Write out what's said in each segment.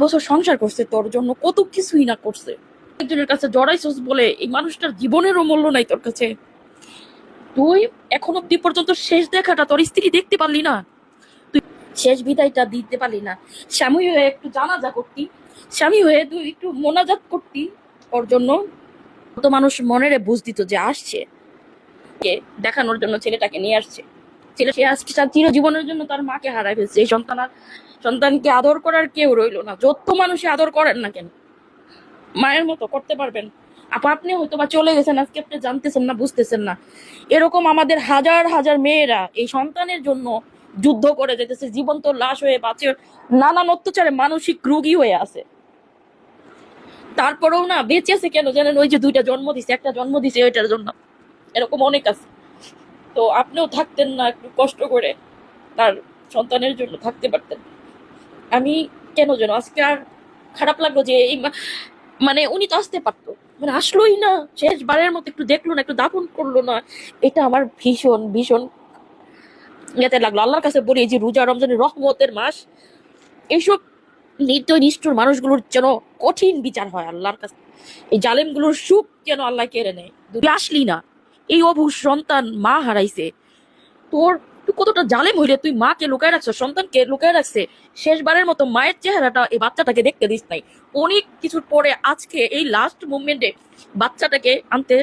বছর সংসার করছে, তোর জন্য কত কিছুই না করছে। একজনের কাছে জড়াইছস বলে এই মানুষটার জীবনেরও মূল্য নাই তোর কাছে। তুই এখন অব্দি পর্যন্ত শেষ দেখাটা তোর স্ত্রী দেখতে পারলি না, তুই শেষ বিদায়টা দিতে পারলি না। স্বামী হয়ে একটু জানাজা করতি, স্বামী হয়ে তুই একটু মোনাজাত করতি ওর জন্য। কত মানুষ মনের বুঝ দিত যে আসছে কে দেখানোর জন্য ছেলেটাকে নিয়ে আসছে। ছেলে সে আজকে তার চিরজীবনের জন্য তার মাকে হারাই ফেলছে। এই সন্তানকে আদর করার কেউ রইলো না। যত মানুষই আদর করেন না কেন, মায়ের মতো করতে পারবেন? আপনি হয়তো বা চলে গেছেন, আজকে আপনি জানতেছেন না, বুঝতেছেন না। এরকম আমাদের হাজার হাজার মেয়েরা এই সন্তানের জন্য যুদ্ধ করে যেতেছে, জীবন্ত লাশ হয়ে বাঁচে, নানান অত্যাচারে মানসিক রোগী হয়ে আছে। তারপরেও না বেঁচে আছে কেন জানেন? ওই যে দুইটা জন্ম দিছে, একটা জন্ম দিছে ওইটার জন্য। এরকম অনেক আছে। তো আপনিও থাকতেন না একটু কষ্ট করে, তার সন্তানের জন্য থাকতে পারতেন। আমি কেন যেন আজকে আর খারাপ লাগলো যে এই মানে উনি তো আসতে পারতো, মানে আসলোই না, শেষবারের মতো একটু দেখলো না, একটু দাফন করলো না। এটা আমার ভীষণ ভীষণ ইয়েতে লাগলো। আল্লাহর কাছে বলি, এই যে রোজা রমজানের রহমতের মাস, এইসব নির্দয় নিষ্ঠুর মানুষগুলোর যেন কঠিন বিচার হয় আল্লাহর কাছে। এই জালেমগুলোর সুখ যেন আল্লাহ কেড়ে নেয়। তুই আসলি না, এই অবুঝ সন্তান মা হারাইছে, তোর তুই কতটা জালেম হইলে তুই মাকে লুকায় রাখছো, সন্তানকে লুকায় রাখছে। শেষবারের মতো মায়ের চেহারাটা এই বাচ্চাটাকে দেখতে দিস নাই। অনেক কিছুর পরে আজকে এই লাস্ট মুভমেন্টে বাচ্চাটাকে আনতে,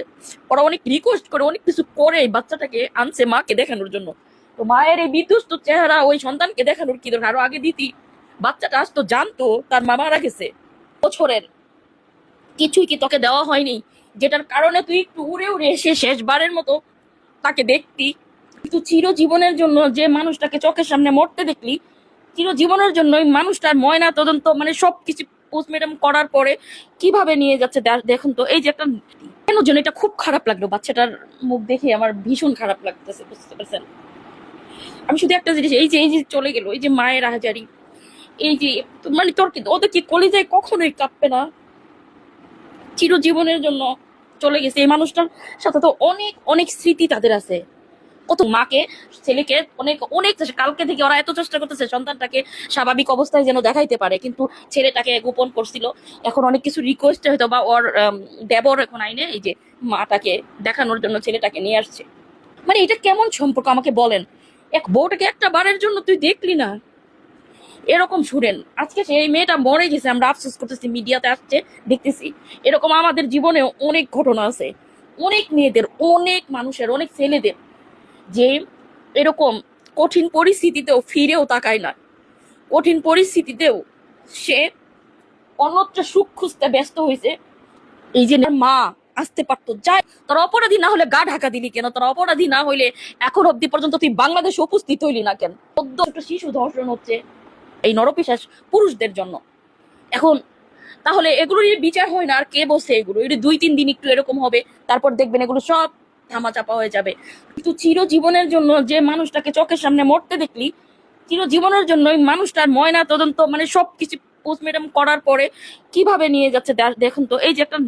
ওরা অনেক রিকোয়েস্ট করে অনেক কিছু করে এই বাচ্চাটাকে আনছে মাকে দেখানোর জন্য। তো মায়ের এই বিধ্বস্ত চেহারা ওই সন্তানকে দেখানোর কি দরকার? আরো আগে দিতি, বাচ্চাটা আজ তো জানতো তার মা মারা গেছে। বছরের কিছুই কি তোকে দেওয়া হয়নি, যেটার কারণে তুই একটু উড়ে উড়ে এসে শেষবারের মতো তাকে দেখতি? কিন্তু চিরজীবনের জন্য যে মানুষটাকে চোখের সামনে মরতে দেখলি, চিরজীবনের জন্য ওই মানুষটার ময়না তদন্ত মানে সবকিছু পোস্টমর্টম করার পরে কিভাবে নিয়ে যাচ্ছে দেখুন তো। এই যে একটা কেন যেন এটা খুব খারাপ লাগলো, বাচ্চাটার মুখ দেখে আমার ভীষণ খারাপ লাগতেছে, বুঝতে পারছেন? আমি শুধু একটা জিনিস, এই যে চলে গেল, এই যে মায়ের আহাজারি, এই যে মানে তোর কি ওদের কি কলিজায় কখনোই কাঁপবে না? চিরজীবনের জন্য চলে গেছে এই মানুষটার সাথে তো অনেক অনেক স্মৃতি তাদের আছে। কত মাকে ছেলেকে অনেক অনেক কালকে থেকে ওরা এত চেষ্টা করতেছে সন্তানটাকে স্বাভাবিক অবস্থায় যেন দেখাইতে পারে, কিন্তু ছেলেটাকে গোপন করছিল। এখন অনেক কিছু রিকোয়েস্ট হয়তো বা ওর দেবর এখন আইনে এই যে মাটাকে দেখানোর জন্য ছেলেটাকে নিয়ে আসছে। মানে এটা কেমন সম্পর্ক আমাকে বলেন? এক বউটাকে একটা বারের জন্য তুই দেখলি না? এরকম শুনেন, আজকে সেই মেয়েটা মরে গেছে, আমরা আফসোস করতেছি, মিডিয়াতে আসছে দেখতেছি। এরকম আমাদের জীবনে অনেক ঘটনা আছে, অনেক মেয়েদের, অনেক মানুষের, অনেক ছেলেদের, যে এরকম কঠিন পরিস্থিতিতেও ফিরেও তাকায় না। কঠিন পরিস্থিতিতেও সে অন্যত্র সুখ খুঁজতে ব্যস্ত হয়েছে। এই যে মা আসতে পারতো, যাই তোর অপরাধী না হলে গা ঢাকা দিলি কেন? তোর অপরাধী না হইলে এখন অব্দি পর্যন্ত তুই বাংলাদেশে উপস্থিত হইলি না কেন? 14 শিশু ধর্ষণ হচ্ছে এই নরপিশাচ পুরুষদের জন্য। এখন তাহলে এগুলোর বিচার হয় না? আর কে বসে এগুলো? এটা 2-3 দিন একটু এরকম হবে, তারপর দেখবেন এগুলো সব ধামাচাপা হয়ে যাবে। কিন্তু চিরজীবনের জন্য যে মানুষটাকে চোখের সামনে মরতে দেখলি, চিরজীবনের জন্য ওই মানুষটার ময়না তদন্ত মানে সবকিছু পোস্টমর্টম করার পরে কিভাবে নিয়ে যাচ্ছে দেখুন তো। এই যে একটা